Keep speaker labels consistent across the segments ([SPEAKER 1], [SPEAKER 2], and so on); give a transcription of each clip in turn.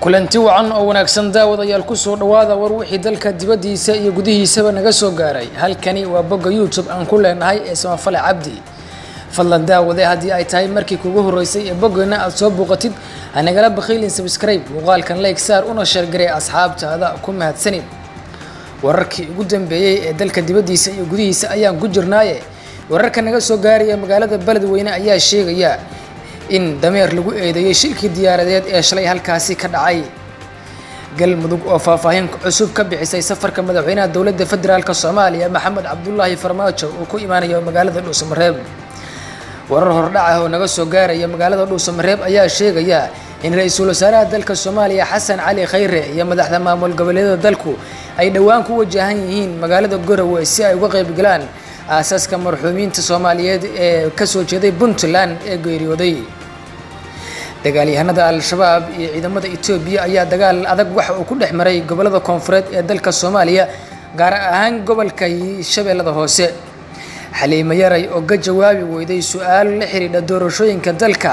[SPEAKER 1] kulanti wacan oo wanaagsan daawadayaal ku soo dhawaada war wixii dalka dibadiisa iyo gudihiisaba naga soo gaaray. Halkani waa bogga YouTube aan ku leenahay ee Samafale Cabdi. Fadlan daawade haddii ay tahay markii kugu horeysay ee boggeena aad soo booqatid hanagala bakhiilin subscribe, muuqaalkan like saar una share garee asxaabtaada ku mahadsanid. Wararkii ugu dambeeyay ee dalka dibadiisa iyo gudihiisa ayaan ku jirnaaye. Wararka naga soo gaaraya magaalada Beledweyne ayaa sheegaya in dameer lagu eedeeyay shilkii diyaaradeed ee shalay halkaasi ka dhacay. Galmudug oo faahfaahin cusub ka bixisay safarka madaxweynaha dowladda federaalka Soomaaliya Maxamed Cabdullaahi Farmaajo oo ku imaanaya magaalada Dhuusamareeb. Warar hordhac ah oo naga soo gaaraya magaalada Dhuusamareeb ayaa sheegaya in ra'iisul wasaaraha dalka Soomaaliya Xasan Cali Khayre iyo madaxda maamul goboleedyada dalku ay dhawaan ku wajahan yihiin magaalada Garowe si ay uga qayb galaan aasaska marxuumiinta Soomaaliyeed ee ka soo jeeday Puntland ee geeriyooday. Dagaalyahanada Al-Shabaab iyo ciidamada Itoobiya ayaa dagaal adag waxa uu ku dhex maray gobolada koonfureed ee dalka Soomaaliya gaar ahaan gobolka Shabeellada Hoose. Xaliimo Yaray oo ka jawaabi weyday su'aal la xiriira doorashooyinka dalka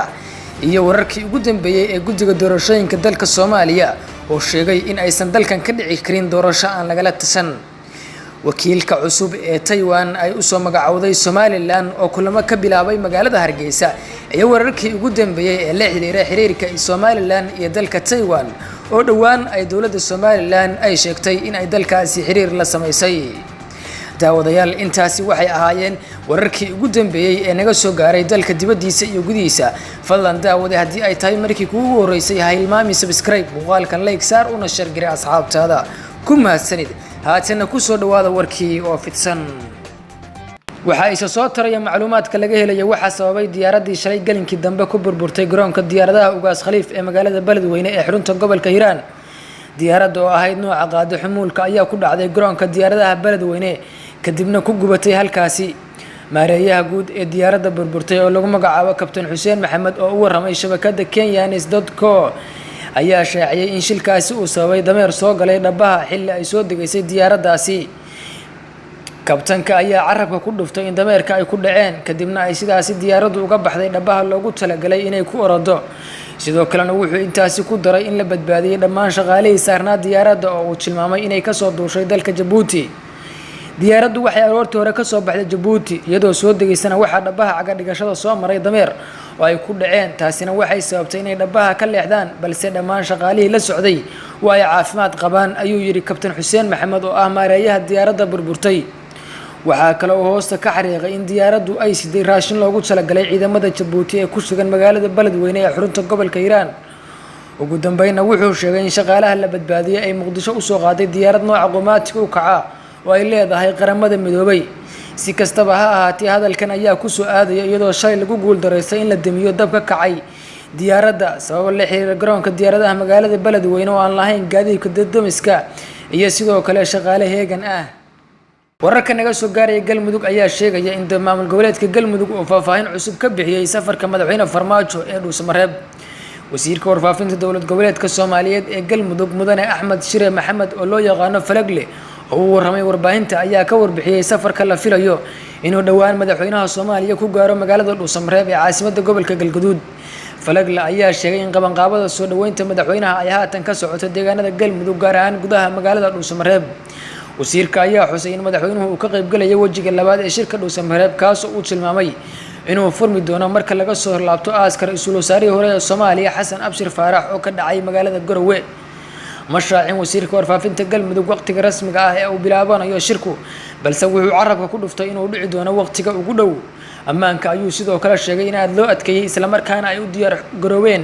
[SPEAKER 1] iyo wararkii ugu dambeeyay ee guddiga doorashooyinka dalka Soomaaliya oo sheegay in aysan dalkan ka dhici karin doorasho aan lagala tashan. Wakiilka cusub ee Taiwan ay u soo magacowday Somaliland oo kulamo ka bilaabay magaalada Hargeysa iyo wararkii ugu dambeeyay ee la xiriira xiriirka Somaliland iyo dalka Taiwan oo dhawaan ay dowladda Somaliland ay sheegtay in ay dalkaasi xiriir la sameysay. daawadayaal intaasi waxay ahaayeen wararkii ugu dambeeyay ee naga soo gaaray dalka dibadiisa iyo gudihiisa. Fadlan daawade haddii ay tahay markii kugu horeysay ha hilmaami subscribe, muuqaalkan like saar una share garee asxaabtaada ku mahadsanid. haatana ku soo dhawaada warkii oo fidsan. waxa ay soo taraya macluumaadka laga helay waxa sababay diyaaradii shalay galinkii dambe ku burburtay garoonka diyaaradaha Ugaas Khaliif ee magaalada Beledweyne ee xarunta gobolka Hiiraan. diyaaradda oo ahayd nooca qaado xumuulka ayaa ku dhacday garoonka diyaaradaha Beledweyne kadibna ku gubatay halkaasi. maareeyaha guud ee diyaaradda burburtay oo lagu magacaabo Kabtan Xuseen Maxamed oo u waramay shabakada kenyanews.co ayaa shaaciyay in shilkaasi uu sababay dameer soo galay dhabaha xilli ay soo degaysay diyaaraddaasi. kabtanka ayaa carabka ku dhuftay in dameerka ay ku dhaceen kadibna ay sidaasi diyaaraddu uga baxday dhabaha loogu talagalay inay ku orado. sidoo kalena wuxuu intaasi ku daray in la badbaadiyay dhammaan shaqaalihii saarnaa diyaaradda oo uu tilmaamay inay ka soo duushay dalka Jabuuti. diyaaraddu waxay aroortii hore ka soo baxday Jabuuti iyadoo soo degaysana waxaa dhabaha caga dhigashada soo maray dameer oo ay ku dhaceen. taasina waxay sababtay inay dhabaha ka leexdaan balse dhammaan shaqaalihii la socday waa ay caafimaad qabaan ayuu yiri Kabtan Xuseen Maxamed oo ah maareeyaha diyaaradda burburtay. waxaa kale oo hoosta ka xariiqay in diyaaraddu ay siday raashin loogu talagalay ciidamada Jabuuti ee ku sugan magaalada Beledweyne ee xarunta gobolka Hiiraan. ugu dambeynna wuxuu sheegay in shaqaalaha la badbaadiyay ay Muqdisho u soo qaaday diyaarad nooca qumaatig u kaca oo ay leedahay qaramada midoobay. si kastaba ha ahaatee hadalkan ayaa ku soo aadaya iyadoo shalay lagu guuldareystay in la damiyo dab ka kacay diyaaradda sabab la xiriira garoonka diyaaradaha magaalada Beledweyne oo aan lahayn gaadiidka dadamiska iyo sidoo kale shaqaale heegan ah. wararka naga soo gaaraya Galmudug ayaa sheegaya in maamul goboleedka Galmudug uu faahfaahin cusub ka bixiyay safarka madaxweyne Farmaajo ee Dhuusamareeb. wasiirka warfaafinta dowlad goboleedka Soomaaliyeed ee Galmudug Mudane Axmed Shire Maxamed oo loo yaqaano Falagle oo uu waramay warbaahinta ayaa ka warbixiyay safarka la filayo inuu dhawaan madaxweynaha Soomaaliya ku gaaro magaalada Dhuusamareeb ee caasimadda gobolka Galgaduud. Falagle ayaa sheegay in qabanqaabada soo dhaweynta madaxweynaha ay haatan ka socoto deegaanada Galmudug gaar ahaan gudaha magaalada Dhuusamareeb. wasiirka ayaa xusay in madaxweynuhu uu ka qayb galayo wajiga labaad ee shirka Dhuusamareeb kaas oo uu tilmaamay inuu furmi doono marka laga soo laabto aaskar ra'iisul wasaarihii hore ee Soomaaliya Xasan Abshir Faarax oo ka dhacay magaalada Garowe. mashaacin wasiirka warfaafinta Galmudug waqtiga rasmiga ah ee uu bilaabanayo shirku balse wuxuu carabka ku dhuftay inuu dhici doono waqtiga ugu dhow. ammaanka ayuu sidoo kale sheegay in aad loo adkeeyay isla markaana ay u diyaar garoobeen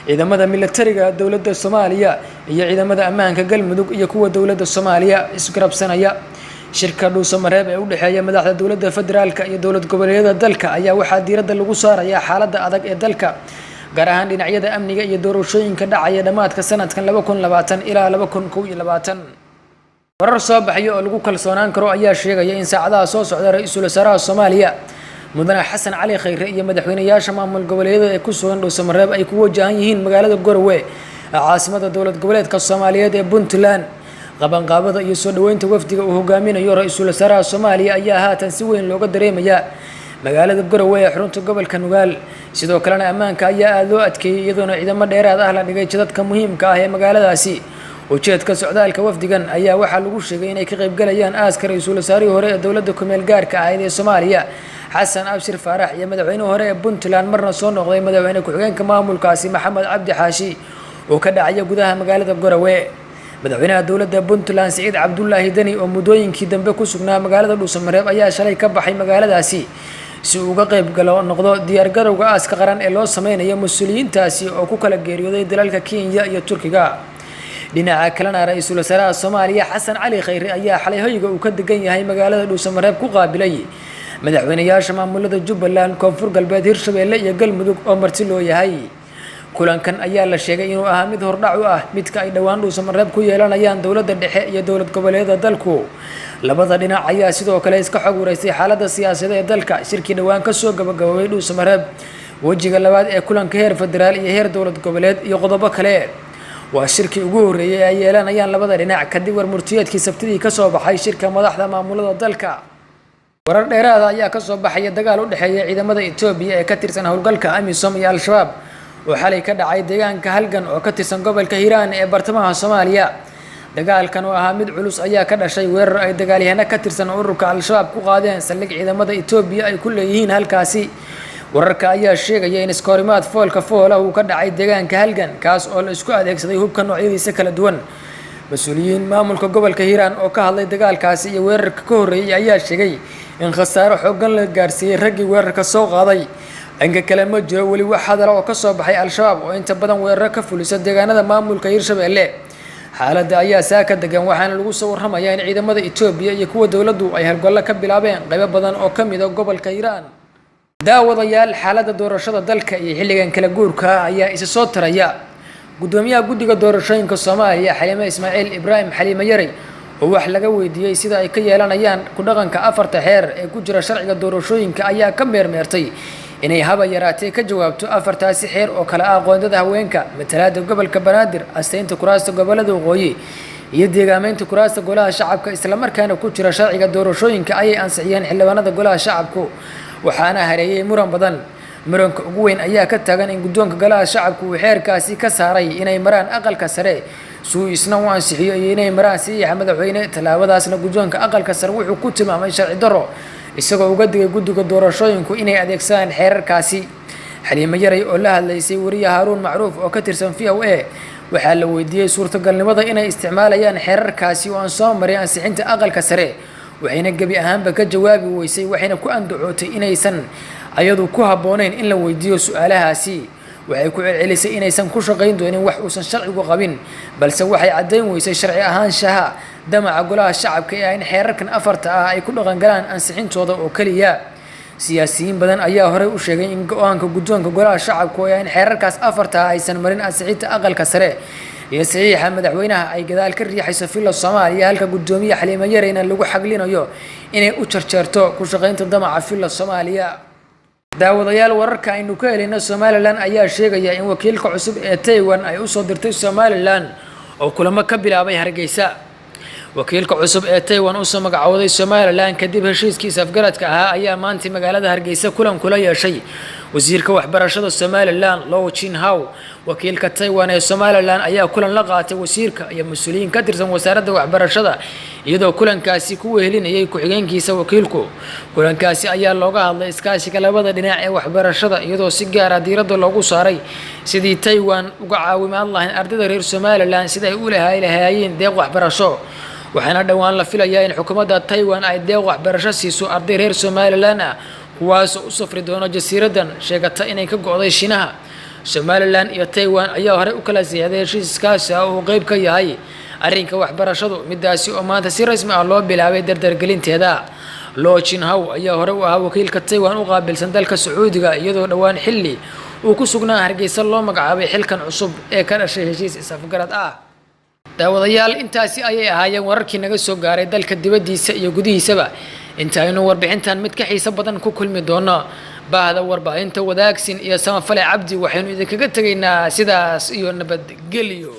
[SPEAKER 1] ciidamada militariga dowladda Soomaaliya iyo ciidamada ammaanka Galmudug iyo kuwa dowladda Soomaaliya isgarabsanaya. shirka Dhuusamareeb ee u dhaxeeya madaxda dowladda federaalka iyo dowlad goboleedyada dalka ayaa waxaa diiradda lagu saarayaa xaaladda adag ee dalka gaar ahaan dhinacyada amniga iyo doorashooyinka dhacaya dhamaadka sanadkan 2020 ilaa 2021. warar soo baxay oo lagu kalsoonaan karo ayaa sheegaya in saacadaha soo socda ra'iisul wasaaraha Soomaaliya Mudane Xasan Cali Khayre iyo madaxweynayaasha maamul goboleedyada ee ku sugan Dhuusamareeb ay ku wajahan yihiin magaalada Garowe caasimadda dowlad goboleedka Soomaaliyeed ee Puntland. qabanqaabada iyo soo dhaweynta wafdiga uu hogaaminayo ra'iisul wasaaraha Soomaaliya ayaa haatan si weyn looga dareemayaa magaalada Garowe ee xarunta gobolka Nugaal sidoo kalena ammaanka ayaa aad loo adkeeyay iyadoona ciidamo dheeraad ah la dhigay jidadka muhiimka ah ee magaaladaasi ujeedka socdaalka wafdigan ayaa waxaa lagu sheegay inay ka qayb galayaan aaska ra'iisul wasaarihii hore ee dowladda ku-meel gaarka ah ee Soomaaliya Xasan Abshir Faarax iyo madaxweynihii hore ee Puntland marna soo noqday madaxweyne ku-xigeenka maamulkaasi Maxamed Cabdi Xaashi oo ka dhacay gudaha magaalada Garowe madaxweynaha dowladda Puntland Saciid Cabdullaahi Dani oo muddooyinkii dambe ku sugnaa magaalada Dhuusamareeb ayaa shalay ka baxay magaaladaasi si uu uga qayb galo noqdo diyaar garowga aaska qaran ee loo sameynayo mas'uuliyiintaasi oo ku kala geeriyooday dalalka Kenya iyo Turkiga dhinaca kalena ra'iisul wasaaraha Soomaaliya Xasan Cali Khayre ayaa xalay hoyga uu ka degan yahay magaalada Dhuusamareeb ku qaabilay madaxweynayaasha maamulada Jubbaland Koonfur Galbeed Hirshabelle iyo Galmudug oo marti loo yahay kulankan ayaa la sheegay inuu ahaa mid hordhac u ah midka ay dhawaan Dhuusamareeb ku yeelanayaan dowladda dhexe iyo dowlad goboleedyada dalku labada dhinac ayaa sidoo kale iska xog wareysay xaaladda siyaasadeed ee dalka shirkii dhawaan ka soo gabagabay Dhuusamareeb wajiga labaad ee kulanka heer federaal iyo heer dowlad goboleed iyo qodobo kale waa shirkii ugu horeeyay ay yeelanayaan labada dhinac kadib warmurtiyeedkii Sabtidii ka soo baxay shirka madaxda maamulada dalka warar dheeraad ah ayaa ka soo baxay dagaal u dhaxeeya ciidamada Itoobiya ee ka tirsan howlgalka AMISOM iyo Al-Shabaab oo xalay ka dhacay deegaanka Halgan oo ka tirsan gobolka Hiiraan ee bartamaha Soomaaliya dagaalkan oo ahaa mid culus ayaa ka dhashay weerar ay dagaalyahano ka tirsan ururka Al-Shabaab ku qaadeen saldhig ciidamada Itoobiya ay ku leeyihiin halkaasi wararka ayaa sheegaya in iskoorimaad foolka foola uu ka dhacay deegaanka Halgan kaas oo la isku adeegsaday hubka noocyadiisa kala duwan mas'uuliyiin maamulka gobolka Hiiraan oo ka hadlay dagaalkaasi iyo weerarka ka horeeyay ayaa sheegay in khasaaro xooggan la gaarsiiyay raggii weerarka soo qaaday dhanka kale ma jiro weli wax hadal oo ka soo baxay Al-Shabaab oo inta badan weerar ka fulisa deegaanada maamulka Hirshabelle xaaladda ayaa saaka degan waxaana lagu soo warramayaa in ciidamada Itoobiya iyo kuwa dowladdu ay halgalo ka bilaabeen qaybo badan oo ka mid ah gobolka Hiiraan daawadayaal xaaladda doorashada dalka iyo xilligan kala guurka ayaa isa soo taraya gudoomiyaha guddiga doorashooyinka Soomaaliya Xaliime Ismaaciil Ibraahim Xaliime Yaray oo wax laga weydiiyay sida ay ka yeelanayaan ku dhaqanka afarta xeer ee ku jira sharciga doorashooyinka ayaa ka meermeertay inay haba yaraatee ka jawaabto afartaasi xeer oo kala ah qoondada haweenka matalaadda gobolka Banaadir asteynta kuraasta gobolada waqooyi iyo deegaameynta kuraasta golaha shacabka isla markaana ku jira sharciga doorashooyinka ayay ansixiyeen xildhibaanada golaha shacabku waxaana hareeyay muran badan muranka ugu weyn ayaa ka taagan in guddoonka golaha shacabku uu xeerkaasi ka saaray inay maraan aqalka sare suu isna u ansixiyo iyo inay maraan saxiixa madaxweyne tallaabadaasna guddoonka aqalka sare wuxuu ku tilmaamay sharci darro isagoo uga digay guddiga doorashooyinku inay adeegsadaan xeerarkaasi Xaliime Yaray oo la hadlaysay wariye Haaruun Macruuf oo ka tirsan VOA waxaa la weydiiyay suurtagalnimada inay isticmaalayaan xeerarkaasi oo aan soo marin ansixinta aqalka sare waxayna gabi ahaanba ka jawaabi weysay waxayna ku andacootay inaysan ayadu ku habboonayn in la weydiiyo su'aalahaasi waxay ku celcelisay inaysan ku shaqayn doonin wax uusan sharcigu qabin balse waxay caddayn weysay sharci ahaanshaha damaca golaha shacabka ee in xeerarkan afarta ah ay ku dhaqan galaan ansixintooda oo kaliya siyaasiyiin badan ayaa horey u sheegay in go'aanka guddoonka golaha shacabku ee in xeerarkaas afarta ah aysan marin ansixinta aqalka sare iyo saxiixa madaxweynaha ay gadaal ka riixayso filla Soomaaliya halka gudoomiye Xaliime Yarayna lagu xaglinayo inay u jarjarto ku shaqaynta damaca filla Soomaaliya daawadayaal wararka aynu ka helayna Somaliland ayaa sheegaya in wakiilka cusub ee Taiwan ay u soo dirtay Somaliland oo kulamo ka bilaabay Hargeysa wakiilka cusub ee Taiwan oo soo magacawday Somaliland kadib heshiiskiisa afgaradka ahaa ayaa maanta magaalada Hargeysa kulan kula yeeshay wasiirka waxbarashada Somaliland Law Chin-Hao wakiilka Taiwan ee Somaliland ayaa kulan la qaatay wasiirka iyo mas'uuliyiin ka tirsan wasaaradda waxbarashada iyadoo kulankaasi ku wehelinayay ku-xigeenkiisa wakiilku kulankaasi ayaa looga hadlay iskaashiga labada dhinac ee waxbarashada iyadoo si gaar ah diiradda loogu saaray sidii Taiwan uga caawimaan lahayn ardayda reer Somaliland sida ay u lahaayeen deeq waxbarasho waxaana dhawaan la filayaa in xukuumadda Taiwan ay deeq waxbarasho siiso arday reer Somaliland ah kuwaas oo u safri doona jasiiradan sheegata inay ka go'day Shiinaha Somaliland iyo Taiwan ayaa hore u kala siiyay heshiiskaasi oo qayb ka yahay arrinka waxbarashadu midaasi oo maanta si rasmi ah loo bilaabay dardargelinteeda Law Chin-Hao ayaa hore u ahaa wakiilka Taiwan u qaabilsan dalka Sacuudiga iyadoo dhawaan xilli uu ku sugnaa Hargeysa loo magacaabay xilkan cusub ee ka dhashay heshiis isafgarad ah daawadayaal intaasi ayay ahaayeen wararkii naga soo gaaray dalka dibadiisa iyo gudihiisaba inta aynu warbixintan mid ka xiiso badan ku kulmi doono baahda warbaahinta wadaagsin iyo samafale cabdi waxaynu idinkaga tegaynaa sidaas iyo nabadgelyo